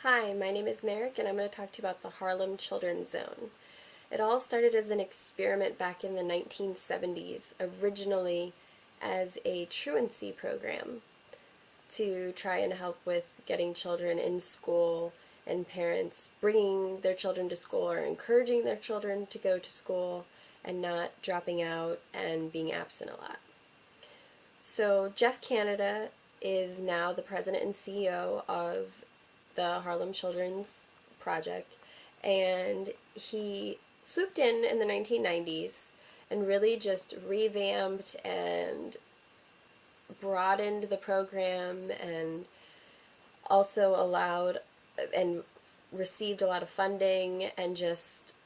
Hi, my name is Merric, and I'm going to talk to you about the Harlem Children's Zone. It all started as an experiment back in the 1970s, originally as a truancy program to try and help with getting children in school and parents bringing their children to school or encouraging their children to go to school and not dropping out and being absent a lot. So Jeff Canada is now the president and CEO of the Harlem Children's Project, and he swooped in the 1990s and really just revamped and broadened the program and also allowed and received a lot of funding and just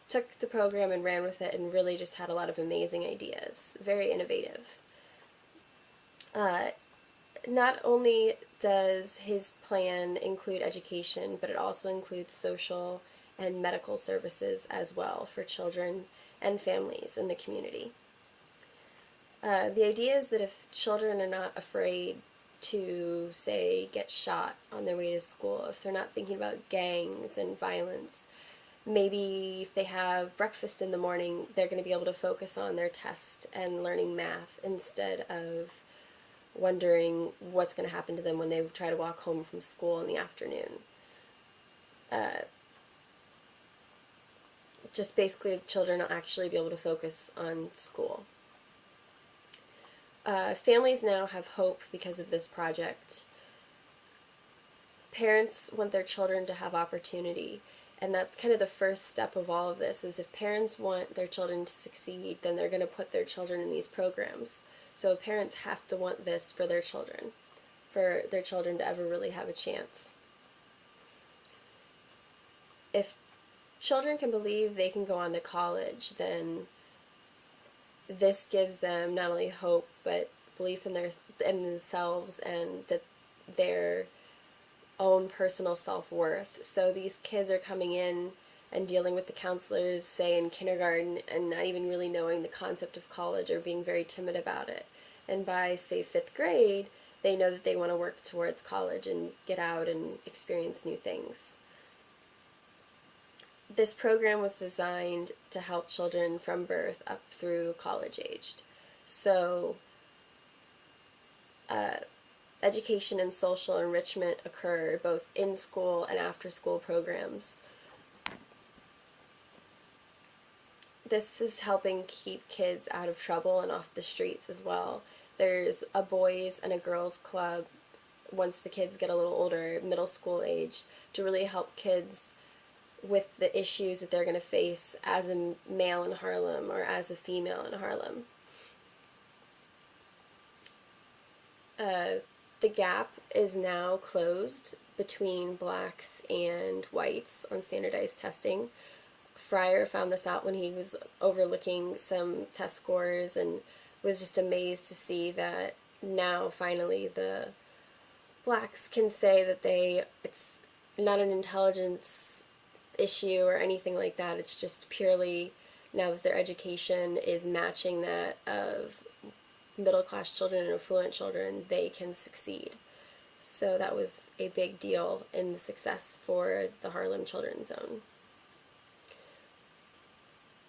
took the program and ran with it and really just had a lot of amazing ideas. Very innovative. Uh, Not only does his plan include education, but it also includes social and medical services as well for children and families in the community. The idea is that if children are not afraid to, say, get shot on their way to school, if they're not thinking about gangs and violence, maybe if they have breakfast in the morning, they're going to be able to focus on their test and learning math instead of wondering what's going to happen to them when they try to walk home from school in the afternoon. Just basically, children will actually be able to focus on school. Families now have hope because of this project. Parents want their children to have opportunity, and that's kind of the first step of all of this, is if parents want their children to succeed, then they're going to put their children in these programs. So parents have to want this for their children to ever really have a chance. If children can believe they can go on to college, then this gives them not only hope, but belief in themselves and that their own personal self-worth. So these kids are coming in and dealing with the counselors, say in kindergarten, and not even really knowing the concept of college or being very timid about it. And by, say, 5th grade, they know that they want to work towards college and get out and experience new things. This program was designed to help children from birth up through college aged. So education and social enrichment occur both in school and after school programs. This is helping keep kids out of trouble and off the streets as well. There's a boys and a girls club once the kids get a little older, middle school age, to really help kids with the issues that they're going to face as a male in Harlem or as a female in Harlem. The gap is now closed between blacks and whites on standardized testing. Fryer found this out when he was overlooking some test scores and was just amazed to see that now finally the blacks can say that it's not an intelligence issue or anything like that. It's just purely now that their education is matching that of middle-class children and affluent children, they can succeed. So that was a big deal in the success for the Harlem Children's Zone.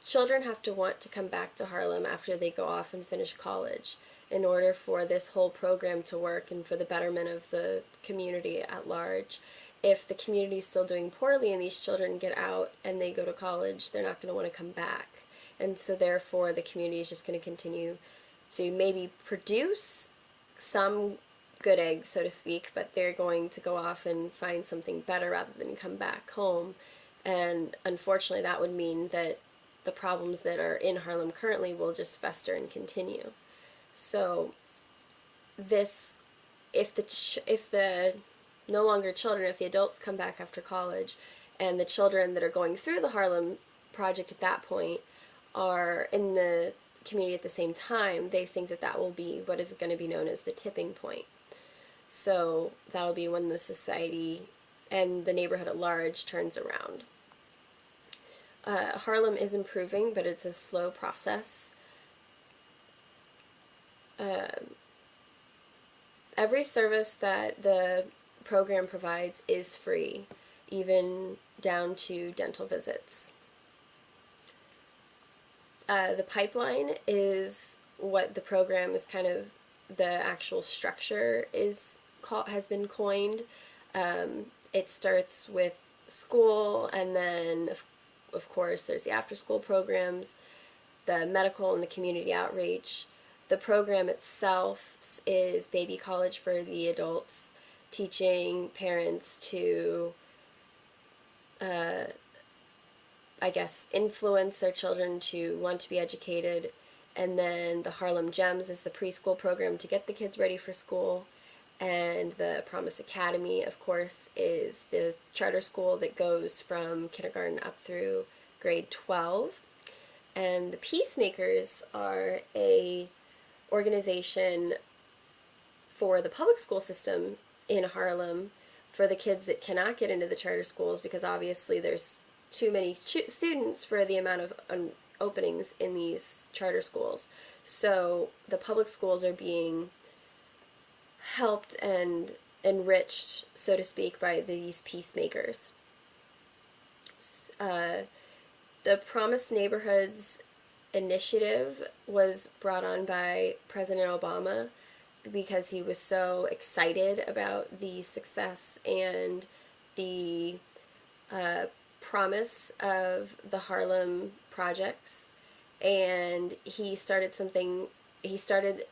Children have to want to come back to Harlem after they go off and finish college in order for this whole program to work and for the betterment of the community at large. If the community is still doing poorly and these children get out and they go to college, they're not going to want to come back. And so therefore the community is just going to continue to maybe produce some good eggs, so to speak, but they're going to go off and find something better rather than come back home. And unfortunately that would mean that the problems that are in Harlem currently will just fester and continue. So this, if the no longer children, if the adults come back after college and the children that are going through the Harlem Project at that point are in the community at the same time, they think that that will be what is going to be known as the tipping point. So that'll be when the society and the neighborhood at large turns around. Harlem is improving, but it's a slow process. Every service that the program provides is free, even down to dental visits. The pipeline is what the program is kind of, the actual structure has been coined. It starts with school, and then of course there's the after-school programs, the medical and the community outreach. The program itself is baby college for the adults, teaching parents to influence their children to want to be educated. And then the Harlem Gems is the preschool program to get the kids ready for school. And the Promise Academy, of course, is the charter school that goes from kindergarten up through grade 12. And the Peacemakers are a organization for the public school system in Harlem for the kids that cannot get into the charter schools, because obviously there's too many students for the amount of openings in these charter schools. So the public schools are being helped and enriched, so to speak, by these Peacemakers. The Promise Neighborhoods initiative was brought on by President Obama because he was so excited about the success and the promise of the Harlem projects, and he started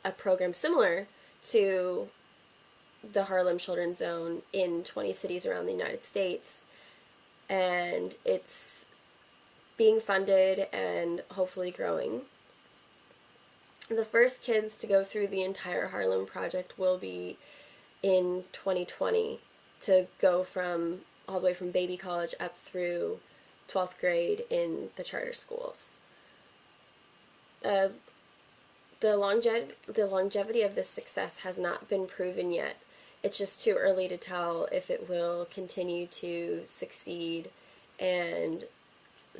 a program similar to the Harlem Children's Zone in 20 cities around the United States, and it's being funded and hopefully growing. The first kids to go through the entire Harlem project will be in 2020, to go from all the way from baby college up through 12th grade in the charter schools. The longevity of this success has not been proven yet. It's just too early to tell if it will continue to succeed and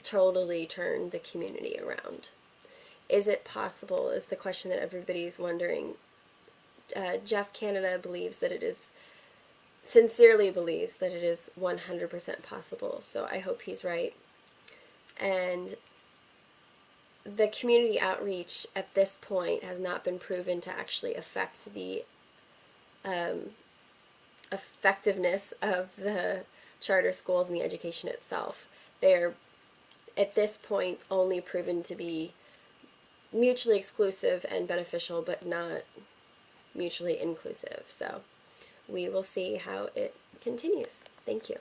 totally turn the community around. Is it possible, is the question that everybody's wondering. Jeff Canada sincerely believes that it is 100% possible, so I hope he's right. And the community outreach at this point has not been proven to actually affect the effectiveness of the charter schools and the education itself. They're, at this point, only proven to be mutually exclusive and beneficial, but not mutually inclusive. So we will see how it continues. Thank you.